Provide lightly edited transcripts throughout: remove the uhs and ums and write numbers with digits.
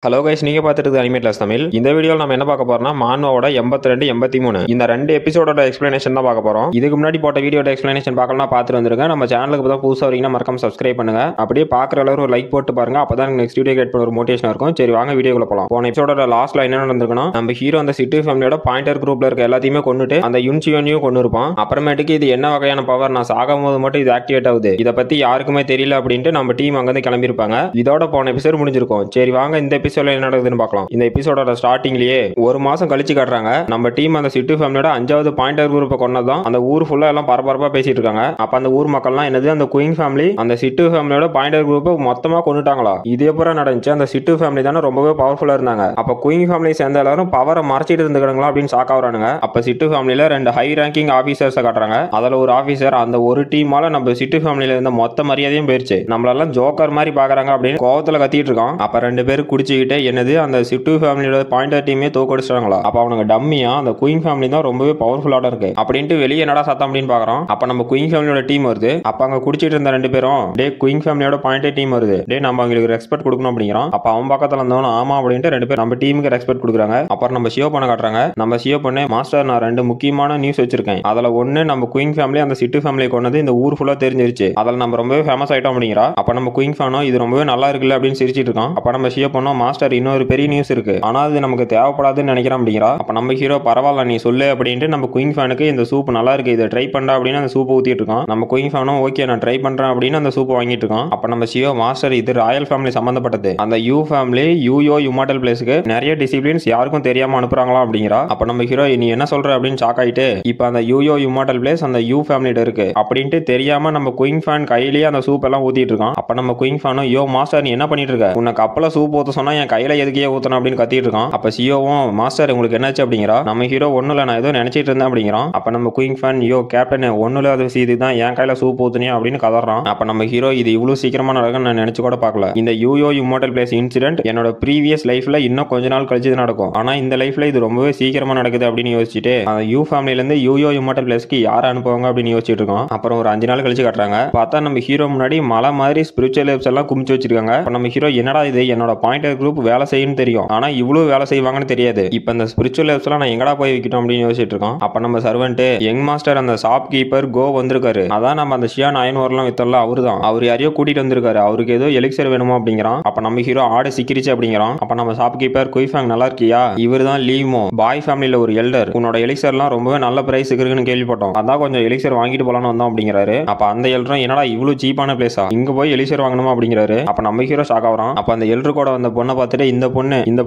Hello guys, நீங்க பார்த்துட்டு அனிமேட்லஸ் தமிழ். இந்த வீடியோவில் நம்ம என்ன பார்க்க போறோம்னா மான்வாவோட 82, 83 இந்த 2 எபிசோடோட எக்ஸ்பிளனேஷன் தான் பார்க்க போறோம். இதுக்கு முன்னாடி போட்ட வீடியோட எக்ஸ்பிளனேஷன் பார்க்கலாம், பார்த்துட்டு வந்துருங்க. நம்ம சேனலுக்கு தான் புதுசாக வரீங்கன்னா மறக்காம சப்ஸ்கிரைப் பண்ணுங்க. அப்படியே பார்க்குற அளவு ஒரு லைக் போட்டு பாருங்க, அப்பதான் நெக்ஸ்ட் வீடியோ கேட் பண்ண ஒரு மோட்டிவேஷன் இருக்கும். சரி வாங்க வீடியோக்குள்ள போலாம். போன எபிசோட லாஸ்ட்ல என்ன நடந்திருக்கணும், நம்ம ஹீரோ அந்த சிட்டி ஃபேமிலியோட பாயிண்டர் குரூப்ல இருக்க எல்லாத்தையுமே கொண்டுட்டு அந்த யுன்சியோனையும் கொண்டு இருப்பான். அப்புறமேட்டுக்கு இது என்ன வகையான பவர், நான் சாகும் போது மட்டும் இது ஆக்டிவேட் ஆகுது, இதை பத்தி யாருக்குமே தெரியல அப்படின்ட்டு நம்ம டீம் அங்கிருந்து கிளம்பியிருப்பாங்க. இதோட போன எபிசோட் முடிஞ்சிருக்கும். சரி வாங்க இந்த எபிசோட்ல என்ன நடக்குதுன்னு. இந்த எபிசோடோட ஸ்டார்டிங்லயே ஒரு மாசம் கழிச்சு காட்டுறாங்க. நம்ம டீம் அந்த சிட்டி ஃபேமிலியோட 5வது பாயிண்டர் குரூப்பை கொண்டதான் அந்த ஊர் ஃபுல்லா எல்லாம் பரபரப்பா பேசிட்டு இருக்காங்க. அப்ப அந்த ஊர் மக்கள்லாம் என்னது, அந்த குயின் ஃபேமிலி அந்த சிட்டி ஃபேமிலியோட பாயிண்டர் குரூப்பை மொத்தமா கொண்டுட்டாங்களா? இது எப்பறம் நடந்துச்சு? அந்த சிட்டி ஃபேமிலி தானே ரொம்பவே பவர்ஃபுல்லா இருந்தாங்க. அப்ப குயின் ஃபேமிலி சேர்ந்த எல்லாரும் பவரை மறைச்சிட்டு இருந்துக்கிறாங்களா அப்படின்னு ஷாக் ஆகுறானுங்க. அப்ப சிட்டி ஃபேமிலியில 2 ஹை ரேங்கிங் ஆபீசர்ஸ் காட்டுறாங்க. அதுல ஒரு ஆபீசர் அந்த ஒரு டீமால நம்ம சிட்டி ஃபேமிலியில இருந்த மொத்த மரியாதையும் போயிருச்சு, நம்மளெல்லாம் ஜோக்கர் மாதிரி பாக்குறாங்க அப்படின்னு கோவத்துல கத்திட்டு இருக்கான். அப்ப 2 பேரும் குடிச்சுக்கிட்டே என்னது, அந்த சிட்டி ஃபேமிலியோட பாயிண்டர் டீமே தோக்கடிச்சாங்களா? அப்ப அவனுக்கு டம்மியா அந்த குயின் ஃபேமிலி தான் ரொம்பவே பவர்ஃபுல்லாக இருக்கு அப்படின்ட்டு வெளியே என்னடா சத்தம் அப்படின்னு பாக்குறோம். அப்ப நம்ம குயின் ஃபேமிலியோட டீம் வருது. அப்ப அங்க குடிச்சிட்டு இருந்த 2 பேரும் டே குயின் ஃபேமிலியோட பாயிண்டர் டீம் வருது, டே நம்ம அவங்களுக்கு ரெஸ்பெக்ட் கொடுக்கணும் அப்படிங்கிறான். அப்ப அவன் பக்கத்துல இருந்தவனும் ஆமா அப்படின்ட்டு 2 பேர் நம்ம டீமுக்கு ரெஸ்பெக்ட் கொடுக்குறாங்க. அப்புறம் நம்ம ஷியோ பண்ண காட்டுறாங்க. நம்ம ஷியோ பண்ண மாஸ்டர், நான் 2 முக்கியமான நியூஸ் வச்சிருக்கேன். அதுல ஒண்ணு, நம்ம குயின் ஃபேமிலி அந்த சிட்டி ஃபேமிலி கொண்டது இந்த ஊர் ஃபுல்லா தெரிஞ்சிருச்சு, அதில் நம்ம ரொம்பவே ஃபேமஸ் ஆயிட்டோம் அப்படிங்கிறா. அப்ப நம்ம குயின் ஃபேனோ இது ரொம்பவே நல்லா இருக்குல்ல அப்படின்னு சிரிச்சிட்டு இருக்கோம். அப்ப நம்ம ஷியோ பண்ணோம், மாஸ்டர் இன்னொரு பெரிய நியூஸ் இருக்கு, ஆனா அது நமக்கு தேவைப்படாதுன்னு நினைக்கிறோம் அப்படிங்கிறா. அப்ப நம்ம ஹீரோ பரவாயில்ல நீ சொல்லு அப்படின்ட்டு நம்ம குயின் ஃபேனுக்கு இந்த சூப் நல்லா இருக்கு, இதை ட்ரை பண்ணா அப்படின்னு அந்த சூப் ஊத்திட்டு இருக்கோம். நம்ம குயின் ஃபேனும் ஓகே நான் ட்ரை பண்றேன் அப்படின்னு அந்த சூப் வாங்கிட்டு இருக்கோம். அப்ப நம்ம ஷியோ, மாஸ்டர் இது ராயல் ஃபேமிலி சம்பந்தப்பட்டது, அந்த யூ ஃபேமிலி யூயோ யுமாட்டல் பிளேஸ்க்கு நிறைய டிசிப்ளின்ஸ் யாருக்கும் தெரியாம அனுப்புறாங்களா அப்படிங்கிறா. அப்ப நம்ம ஹீரோ நீ என்ன சொல்ற அப்படின்னு ஷாக் ஆயிட்டு, இப்ப அந்த யூயோ யுமாட்டல் பிளேஸ் அந்த யூ ஃபேமிலிட்ட இருக்கு அப்படின்ட்டு தெரியாம நம்ம குயின் ஃபேன் கையிலேயே அந்த சூப் எல்லாம் ஊத்திட்டு இருக்கோம். அப்ப நம்ம குயின் ஃபேனும், யோ மாஸ்டர் நீ என்ன பண்ணிட்டு இருக்க, உனக்கு கப்பல சூப் ஊத்த சொன்னா என் கையில எதுக்கே ஊத்தணும் அப்படின்னு கத்திட்டு இருக்கோம். அப்ப ஷியோவும், மாஸ்டர் உங்களுக்கு என்னாச்சு அப்படிங்கிறா. நம்ம ஹீரோ ஒண்ணுல நான் ஏதோ நினைச்சிட்டு இருந்தேன் அப்படிங்கிறோம். அப்ப நம்ம குயின் ஃபேன், யோ கேப்டன் ஒண்ணுல அது இதுதான் என் கையில சூப் ஊத்துனியா அப்படின்னு கதறான். அப்ப நம்ம ஹீரோ இது இவ்வளவு சீக்கிரமா நடக்கும் நான் நினைச்சு கூட பார்க்கல, இந்த யூயோ இம்மோர்டல் பிளேஸ் இன்சிடென்ட் என்னோட ப்ரீவியஸ் லைஃப்ல இன்னும் கொஞ்ச நாள் கழிச்சு நடக்கும், ஆனா இந்த லைஃப்ல இது ரொம்பவே சீக்கிரமா நடக்குது அப்படின்னு யோசிச்சுட்டு அந்த யூ ஃபேமிலில இருந்து யூயோ இம்மோர்டல் பிளேஸ்க்கு யார் அனுப்புவாங்க அப்படின்னு யோசிச்சுட்டு இருக்கோம். அப்புறம் ஒரு 5 நாள் கழிச்சு காட்டுறாங்க. பார்த்தா நம்ம ஹீரோ முன்னாடி மலை மாதிரி ஸ்பிரிச்சுவல் ஹெல்ப்ஸ் எல்லாம் குமிச்சு வச்சிருக்காங்க. நம்ம ஹீரோ என்னடா இது, என்னோட பாயிண்டர் குரூப் வேலை செய்யுன்னு தெரியும், ஆனா இவ்வளவு வேலை செய்வாங்கன்னு தெரியாது, இப்ப இந்த ஸ்பிரிச்சுவல் ஹெல்ப்ஸ் எல்லாம் நான் எங்கடா போய் வைக்கட்டும் அப்படின்னு யோசிச்சுட்டு இருக்கோம். அப்ப நம்ம சர்வெண்ட் யங் மாஸ்டர் அந்த ஷாப் கீப்பர் கோ வந்திருக்காரு. அதான் நம்ம அந்த ஷியான் அயன்வர்லாம் வித்தரல அவரு தான், அவர் யாரையோ கூட்டிட்டு வந்திருக்காரு, அவருக்கு ஏதோ எலிக்சர் வேணுமா அப்படிங்கிறான். அப்ப நம்ம ஹீரோ ஆடு சிக்கிரிச்சு அப்படிங்கிறான். அப்ப நம்ம ஷாப் கீப்பர், குயிஃபாங் நல்லா இருக்கியா, இவர் தான் லீமோ பாய் ஃபேமிலியில ஒரு எல்டர், உன்னோட எலிக்சர்லாம் ரொம்பவே நல்ல பிரைஸ் இருக்குன்னு கேள்விப்பட்டோம், அதான் கொஞ்சம் எலிக்சர் வாங்கிட்டு போலான்னு வந்தோம் அப்படிங்கிறாரு. அப்ப அந்த எல்டரும் என்னடா இவ்வளவு சீப்பான பிளேஸா, இங்க போய் எலிக்சர் வாங்கணுமா அப்படிங்கிறாரு. அப்ப நம்ம ஹீரோ ஷாக் ஆகுறான். அப்ப அந்த எல்டர் கூட வந்த பொண்ணை பார்த்துட்டு இந்த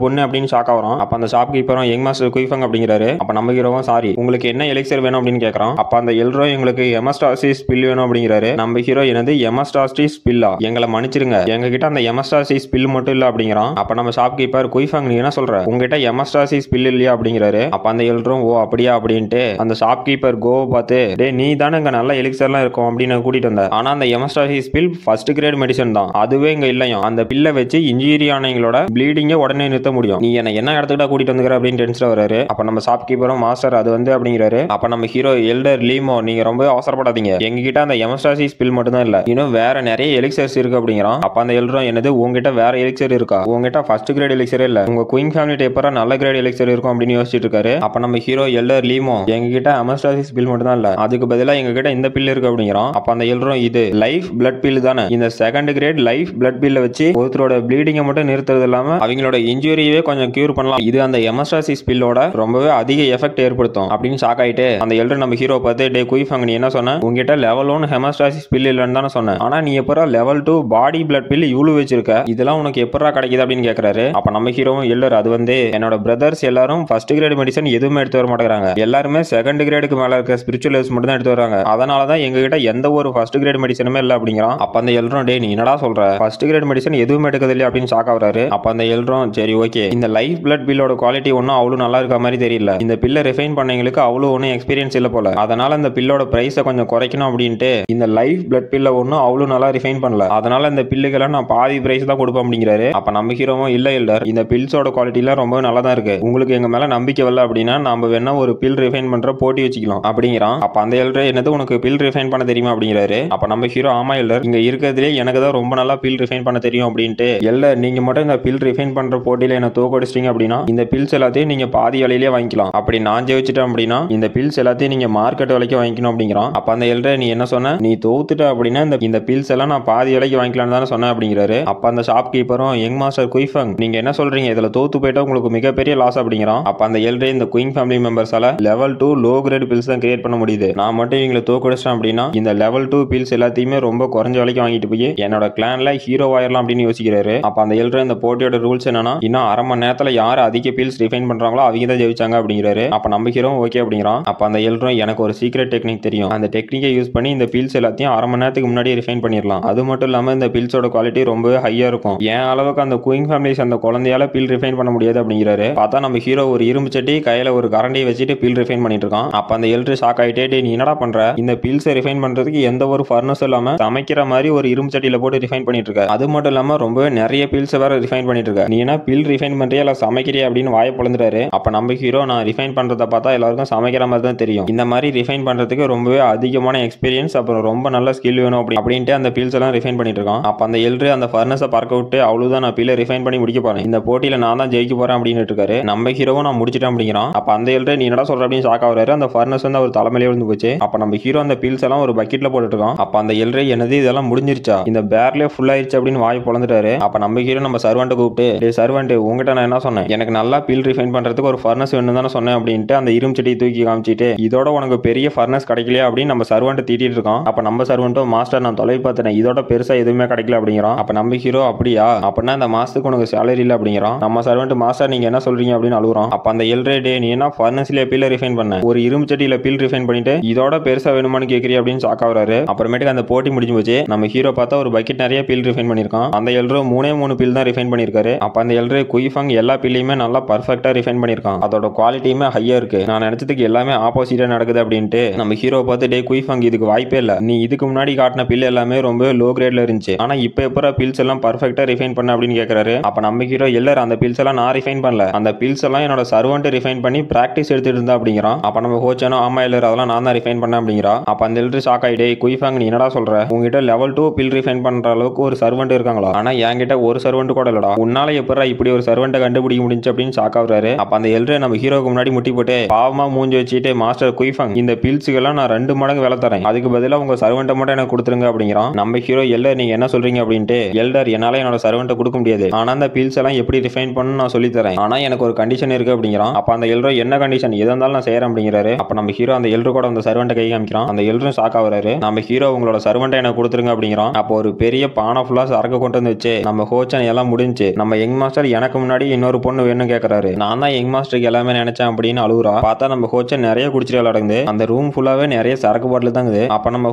பொண்ணு அப்படின்னு ஷாக் ஆகுறான். அப்ப அந்த ஷாப் கீப்பரும் யங் மாஸ்டர் குயிஃபாங் அப்படிங்கிறாரு. அப்ப நம்ம ஹீரோவும் சாரி உங்களுக்கு என்ன எலிக்சர் வேணும் அப்படின்னு கேட்கறான். அப்ப அந்த எல்ரோ எங்களுக்கு எமஸ்டாசிஸ் பில் வேணும் அப்படிங்கிறாரு. நம்ம ஹீரோ என்னது எமஸ்டாசிஸ் பில்லா, எங்களை மன்னிச்சிருங்க எங்க கிட்ட அந்த எமஸ்டாசிஸ் பில் மட்டும் இல்ல அப்படிங்கிறான். அப்ப நம்ம ஷாப் கீப்பர், குயிஃபாங் நீ என்ன சொல்ற, உங்ககிட்ட எமஸ்டாசிஸ் பில் இல்லையா அப்படிங்கிறாரு. அப்ப அந்த எல்ரோ ஓ அப்படியா அப்படின்ட்டு அந்த ஷாப் கீப்பர் கோவை பார்த்து, டே நீ தானே இங்க நல்ல எலிக்சர்லாம் இருக்கும் அப்படின்னு கூட்டிட்டு வந்த, ஆனா அந்த எமஸ்டாசிஸ் பில் ஃபர்ஸ்ட் கிரேட் மெடிசன் தான், அதுவே இங்க இல்லையும், அந்த பில்லை வச்சு இன்ஜூரி ஆனவங்களோட ப்ளீடிங்கை உடனே நிறுத்த முடியும், நீ என்ன இடத்துக்கிட்ட கூட்டிட்டு வந்துக்கிற அப்படின்னு டென்ஷன் வராரு. அப்ப நம்ம ஷாப் கீப்பரும், மாஸ்டர் அது வந்து அப்படிங்கிறாரு. அப்ப நம்ம ஹீரோ, எல்டர் லீமோ நீங்க ரொம்ப அவசரப்படாதீங்க, எங்க கிட்ட அந்த எமஸ்டாசிஸ் பில் மட்டும் தான் இல்ல, இன்னும் வேற நிறைய எலிக்சர்ஸ் இருக்கு அப்படிங்கிறான். அப்ப அந்த எல்டரும் என்னது உங்ககிட்ட வேற எலிக்சர் இருக்கா, உங்ககிட்ட ஃபர்ஸ்ட் கிரேட் எலிக்சரே இல்ல, உங்க குயின் ஃபேமிலி டேப்பரா நல்ல கிரேட் எலிக்சர் இருக்கும் அப்படின்னு யோசிச்சுட்டு இருக்காரு. அப்ப நம்ம ஹீரோ, எல்டர் லீமோ எங்க கிட்ட எமஸ்டாசிஸ் பில் மட்டும் தான் இல்ல, அதுக்கு பதிலா எங்க கிட்ட இந்த பில் இருக்கு அப்படிங்கிறான். அப்ப அந்த எல்டரும், இது லைஃப் பிளட் பில் தானே, இந்த செகண்ட் கிரேட் லைஃப் பிளட் பில்ல வச்சு ஒருத்தரோட ப்ளீடிங்கை மட்டும் நிறுத்துறது இல்லாம அவங்களோட இன்ஜூரியவே கொஞ்சம் கியூர் பண்ணலாம், இது அந்த எமஸ்டாசிஸ் பில்லோட ரொம்பவே அதிக எஃபெக்ட் ஏற்படுத்தும் அப்படின்னு ஷாக் ஆயிட்டு அந்த எல்டர் நம்ம ஹீரோ பார்த்து, டே குயிஃபாங் நீ என்ன சொன்ன, உங்ககிட்ட லெவல் 1 ஹெமஸ்டாசிஸ் பில் இல்லன்னு தானே சொன்னேன், ஆனா நீ எப்பரா லெவல் 2 பாடி பிளட் பில் இவ்வளவு வச்சிருக்க, இதெல்லாம் உனக்கு எப்பரா கிடைக்குது அப்படின்னு கேட்கறாரு. அப்ப நம்ம ஹீரோவும், எல்லர் அது வந்து என்னோட பிரதர்ஸ் எல்லாரும் ஃபர்ஸ்ட் கிரேட் மெடிசன் எதுவுமே எடுத்து வர மாட்டேங்கிறாங்க, எல்லாருமே செகண்ட் கிரேடுக்கு மேல இருக்க ஸ்பிரிச்சுவல் ஹெல்ப்ஸ் மட்டும் தான் எடுத்து வராங்க, அதனாலதான் எங்க கிட்ட எந்த ஒரு ஃபர்ஸ்ட் கிரேட் மெடிசனுமே இல்ல அப்படிங்கிறான். அப்ப அந்த எல்டரும், டே நீ என்னடா சொல்ற, ஃபர்ஸ்ட் கிரேட் மெடிசன் எதுவுமே எடுக்கிறது இல்லையா அப்படின்னு ஷாக் ஆகுறாரு. அப்ப அந்த எல்டரும், சரி ஓகே இந்த லைஃப் பிளட் பில்லோட குவாலிட்டி ஒன்னும் அவ்வளவு நல்லா இருக்க மாதிரி தெரியல, இந்த பில்லை ரிஃபைன் பண்ணவங்களுக்கு அவ்வளவு ஒன்றும் எக்ஸ்பீரியன்ஸ் இல்ல போல, அதனால இந்த பில்லோட பிரைஸை கொஞ்சம் குறைக்கணும் அப்படின்ட்டு இந்த லைஃப் பிளட் பில்ல ஒன்றும் அவ்வளவு நல்லா ரிஃபைன் பண்ணல, அதனால இந்த பில்லுகளை நான் பாதி பிரைஸ் தான் கொடுப்பேன் அப்படிங்கிறாரு. அப்ப நம்ம ஹீரோவும், இல்ல எல்டர் இந்த பில்ஸோட குவாலிட்டிலாம் ரொம்ப நல்லா தான் இருக்கு, உங்களுக்கு எங்க மேல நம்பிக்கை வரல அப்படின்னா நம்ம வேணா ஒரு பில் ரிஃபைன் பண்ற போட்டி வச்சுக்கலாம் அப்படிங்கிறான். அப்ப அந்த எல்டர் என்னது உனக்கு பில் ரிஃபைன் பண்ண தெரியுமா அப்படிங்கிறாரு. அப்ப நம்ம ஹீரோ, ஆமா எல்டர் இங்க இருக்கிறதுலே எனக்கு தான் ரொம்ப நல்லா பில் ரிஃபைன் பண்ண தெரியும் அப்படின்ட்டு, எல்டர் நீங்க மட்டும் இந்த பில் ரிஃபைன் பண்ற போட்டியில என்ன தோக்கடிச்சிட்டீங்க அப்படின்னா இந்த பில்ஸ் எல்லாத்தையும் நீங்க பாதி விலையிலே வாங்கிக்கலாம். அப்படி நான் ஜெயிச்சிட்டேன் அப்படின்னா இந்த பில்ஸ் எல்லாத்தையும் நீங்க மார்க்கெட் விலைக்கு வாங்கிக்கணும் அப்படிங்கிறான். அப்ப அந்த எல்டர் நீ என்ன சொன்ன, நீ தோத்துட்ட அப்படின்னா இந்த பில்ஸ் எல்லாம் நான் பாதி விலைக்கு வாங்கிக்கலாம்னு தானே சொன்னேன் அப்படிங்கிறாரு. அப்ப அந்த ஷாப் கீப்பரும் யங் மாஸ்டர் குயிஃபங் நீங்க என்ன சொல்றீங்க, இதுல தோத்து போயிட்டா உங்களுக்கு மிகப்பெரிய லாஸ் அப்படிங்கிறான். அப்ப அந்த எல்டர் இந்த குயிங் ஃபேமிலி மெம்பர்ஸால லெவல் 2 லோ கிரேட் பில்ஸ் தான் கிரியேட் பண்ண முடியுது. நான் மட்டும் இவங்களை தோக்கடிச்சிட்டேன் அப்படின்னா இந்த லெவல் 2 பில்ஸ் எல்லாத்தையுமே ரொம்ப குறைஞ்ச விலைக்கு வாங்கிட்டு போய் என்னோட கிளான்ல ஹீரோ ஆயிரலாம் அப்படின்னு யோசிக்கிறாரு. அப்ப அந்த எல்டர் இந்த போட்டியோட ரூல்ஸ் என்னன்னா இன்னும் அரை மணி நேரத்துல யார் அதிக பில்ஸ் ரிஃபைன் பண்றாங்களோ அவங்க தான் ஜெயிச்சாங்க அப்படிங்கிறாரு. அப்ப நம்ம ஹீரோ ஓகே அப்படிங்கிறான். அப்ப அந்த எல்டரும் எனக்கு ஒரு சீக்ரெட் டெக்னிக் தெரியும், அந்த டெக்னிக்கை யூஸ் பண்ணி இந்த பில்ஸ் எல்லாத்தையும் அரை மணி நேரத்துக்கு முன்னாடி ரிஃபைன் பண்ணிடலாம். அது மட்டும் இல்லாம இந்த பில்ஸோட குவாலிட்டி ரொம்பவே ஹையா இருக்கும். என் அளவுக்கு அந்த குயிங் ஃபேமிலிஸ் அந்த குழந்தையால பில் ரிஃபைன் பண்ண முடியாது அப்படிங்கிறாரு. பார்த்தா நம்ம ஹீரோ ஒரு இரும்பு சட்டி கையில ஒரு கரண்டியை வச்சுட்டு பில் ரிஃபைன் பண்ணிட்டு இருக்கான். அப்ப அந்த எல்டர் ஷாக் ஆயிட்டே நீ என்னடா பண்ற, இந்த பில்ஸை ரிஃபைன் பண்றதுக்கு எந்த ஒரு ஃபர்னஸும் இல்லாம சமைக்கிற மாதிரி ஒரு இரும்பு சட்டியில போட்டு ரிஃபைன் பண்ணிட்டு இருக்க, அது மட்டும் இல்லாம ரொம்பவே நிறைய பில்ஸ் வேற ரிஃபைன் பண்ணிட்டு இருக்க, நீ என்ன பில் ரிஃபைன் பண்றியா இல்ல சமைக்கிறியா அப்படின்னு வாயை பொளந்துட்டாரு. அப்ப நம்ம ஹீரோ நான் ரிஃபைன் பண்றத பார்த்தா எல்லாருக்கும் சமைக்கிற மாதிரி தான் தெரியும், இந்த மாதிரி ரிஃபைன் பண்றதுக்கு ரொம்பவே அதிகமான எக்ஸ்பீரியன்ஸ் அப்புறம் ரொம்ப நல்ல ஸ்கில் வேணும் அப்படின்ட்டு அந்த பில்ஸ் எல்லாம் ரிஃபைன் பண்ணிட்டு இருக்கான். அப்ப அந்த எல்டர் அந்த ஃபர்னஸை பறக்க விட்டு அவ்வளவுதான் நான் பில்லை ரிஃபைன் பண்ணி முடிக்க போறேன், இந்த போட்டியில நான் தான் ஜெயிக்க போறேன் அப்படின்னு இருக்காரு. நம்ம ஹீரோவும் நான் முடிச்சிட்டேன் அப்படிங்கிறான். அப்ப அந்த எல்டர் நீ என்னடா சொல்ற அப்படின்னு ஷாக் ஆகுறாரு. அந்த ஃபர்னஸ் வந்து அவர் தலைமையிலே விழுந்து போச்சு. அப்ப நம்ம ஹீரோ அந்த பில்ஸ் எல்லாம் ஒரு பக்கெட்ல போட்டுட்டு இருக்கான். அப்ப அந்த எல்டர் என்னது இதெல்லாம் முடிஞ்சிருச்சா, இந்த பேர்லயே ஃபுல் ஆயிருச்சு அப்படின்னு வாய் பொளந்துட்டாரு. அப்ப நம்ம ஹீரோ நம்ம சர்வெண்ட் கூப்பிட்டு டேய் சர்வெண்ட் உங்ககிட்ட நான் என்ன சொன்னேன், எனக்கு நல்லா பில் ரிஃபைன் பண்றதுக்கு ஒரு ஃபர்னஸ் வேணும் தானே சொன்னேன் அப்படின்ட்டு அந்த இரும்பு சட்டியை தூக்கி காமிச்சிட்டு இதோட உனக்கு பெரிய ஃபர்னஸ் கிடைக்கலையா அப்படின்னு நம்ம சர்வெண்ட் தீட்டிட்டு இருக்கான். அப்ப நம்ம சர்வெண்ட்டும் மாஸ்டர் நான் தொலை பார்த்துட்டேன், இதோட பெருசா எதுவுமே கிடைக்கல அப்படிங்கிறான். அப்ப நம்ம ஹீரோ அப்படியா, அப்படின்னா இந்த மாசத்துக்கு உனக்கு சேலரி இல்ல அப்படிங்கிறான். நம்ம சர்வெண்ட் மாஸ்டர் நீங்க என்ன சொல்றீங்க அப்படின்னு அழுகுறான். அப்ப அந்த எல்ரே டே நீ என்ன ஃபர்னஸ்ல பில் ரிஃபைன் பண்ண, ஒரு இரும்பு சட்டியில பில் ரிஃபைன் பண்ணிட்டு இதோட பெருசா வேணுமான்னு கேக்குறீ அப்படின்னு ஷாக் ஆகுறாரு. அப்புறமேட்டுக்கு அந்த போட்டி முடிஞ்சு போச்சு. நம்ம ஹீரோ பார்த்தா ஒரு பக்கெட் நிறைய பில் ரிஃபைன் பண்ணிருக்கான். அந்த எல்ரோ 3 பில் தான் ரிஃபைன் பண்ணிருக்காரு. அப்ப அந்த எல்ரே குயிஃபங் எல்லா பில்லையுமே நல்லா பர்ஃபெக்ட்டா ரிஃபைன் பண்ணிருக்கான், அதோட குவாலிட்டியுமே ஹையா இருக்கு, நான் நினைச்சதுக்கு எல்லாமே ஆப்போசிட்டா நடக்குது அப்படின்ட்டு நம்ம ஹீரோ பார்த்து டே குயிஃபங் இதுக்கு வாய்ப்பே இல்ல, நீ இதுக்கு முன்னாடி காட்டின பில் எல்லாமே ரொம்ப லோ கிரேட்ல இருந்துச்சு, ஆனா இப்ப எப்பற பில்ஸ் எல்லாம் பர்ஃபெக்ட்டா ரிஃபைன் பண்ண அப்படின்னு கேக்குறாரு. அப்ப நம்ம ஹீரோ எல்லாரும் அந்த பில்ஸ் எல்லாம் நான் ரிஃபைன் பண்ணல, அந்த பில்ஸ் எல்லாம் என்னோட சர்வெண்ட் ரிஃபைன் பண்ணி பிராக்டிஸ் எடுத்துட்டு இருந்தா அப்படிங்கிறான். அப்ப நம்ம ஹோச்சனோ ஆமா எல்லாரும் அதெல்லாம் நான் தான் ரிஃபைன் பண்ணேன் அப்படிங்கிறா. அப்ப அந்த எல்டர் ஷாக் ஆயிட்டே குயிஃபங் நீ என்னடா சொல்ற, உங்ககிட்ட லெவல் 2 பில் ரிஃபைன் பண்ற அளவுக்கு ஒரு சர்வெண்ட் இருக்காங்களா, ஆனா என்கிட்ட ஒரு சர்வெண்ட் கூட இல்லடா, உன்னால எப்பறா இப்படி ஒரு சர்வெண்ட்டை கண்டுபிடிக்க முடிஞ்சு அப்படின்னு ஷாக் ஆகுறாரு. அப்ப அந்த எல்டர் நம்ம ஹீரோக்கு முன்னாடி முட்டி போட்டு பாவமா மூஞ்சி வச்சுட்டு மாஸ்டர் குயிஃபங் இந்த பில்ஸுக்கெல்லாம் நான் 2 மடங்கு விலை தரேன், அதுக்கு பதிலா உங்க சர்வெண்ட்டை மட்டும் எனக்கு கொடுத்துருங்க அப்படிங்கிறான். நம்ம ஹீரோ எல்டர் நீங்க என்ன சொல்றீங்க அப்படின்ட்டு எல்டர் என்னால என்னோட சர்வெண்ட்டை கொடுக்க முடியாது, ஆனா அந்த பில்ஸ் எல்லாம் எப்படி ரிஃபைன் பண்ணணும் நான் சொல்லி தரேன், ஆனா எனக்கு ஒரு கண்டிஷன் இருக்கு அப்படிங்கிறான். அப்ப அந்த எல்டர் என்ன கண்டிஷன், எதா இருந்தாலும் நான் செய்யறேன் அப்படிங்கிறாரு. அப்ப நம்ம ஹீரோ அந்த எல்டர் கூட அந்த சர்வெண்ட்டை கை காமிக்கிறான். அந்த எல்டரும் ஷாக் ஆகுறாரு. நம்ம ஹீரோ உங்களோட சர்வெண்ட்டை எனக்கு கொடுத்துருங்க அப்படிங்கிறான். அப்போ ஒரு பெரிய பானை ஃபுல்லா சரக்கு கொண்டு வந்து வச்சு நம்ம ஹோச்சன் எல்லாம் முடிஞ்சு நம்ம யங் மாஸ்டர் எனக்கு முன்னாடி இன்னொரு பொண்ணு வேணும் கேட்கறாரு. நான் தான் யங் மாஸ்டருக்கு எல்லாமே நினைச்சேன் அப்படின்னு அழுகுறா. பார்த்தா நம்ம ஹோச்சன் நிறைய குடிச்சிட்டு விளையாடுது, அந்த ரூம் ஃபுல்லாவே நிறைய சரக்கு பாட்டில் தாங்குது. அப்ப நம்ம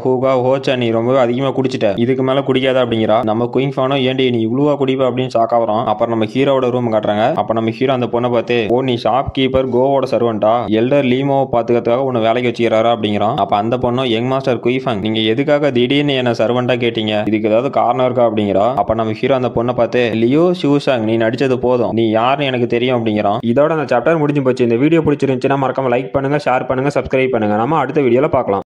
ஹோச்சன் நீ ரொம்பவே அதிகமா குடிச்சிட்ட, இதுக்கு மேல குடிக்காத அப்படிங்கிறா. நம்ம குயிங் ஃபேனோ ஏண்டி நீ இவ்வளவா குடிப்ப அப்படின்னு ஷாக் ஆகுறான். அப்புறம் நம்ம ஹீரோட ரூம் காட்டுறாங்க. அப்ப நம்ம ஹீரோ அந்த பொண்ணை பார்த்து ஓ நீ ஷாப் கீப்பர் கோவோட சர்வெண்டா, எல்டர் லீமோவை பாத்துக்கிறதுக்காக உன்னை வேலைக்கு வச்சுக்கிறாரா அப்படிங்கிறான். அப்ப அந்த பொண்ணும் யங் மாஸ்டர் குயிஃபங் நீங்க எதுக்காக திடீர்னு என்ன சர்வெண்டா கேட்டீங்க, இதுக்கு ஏதாவது காரணம் இருக்கா அப்படிங்கிறா. அப்ப நம்ம ஹீரோ அந்த பொண்ணை பார்த்து லியோ ஷூசாங் நீ நடிச்சது போதும், நீ யாருன்னு எனக்கு தெரியும் அப்படிங்கிறான். இதோட அந்த சாப்டர் முடிஞ்சு போச்சு. இந்த வீடியோ பிடிச்சிருந்துச்சுன்னா மறக்காம லைக் பண்ணுங்க, ஷேர் பண்ணுங்க, சப்ஸ்கிரைப் பண்ணுங்க. நம்ம அடுத்த வீடியோல பார்க்கலாம்.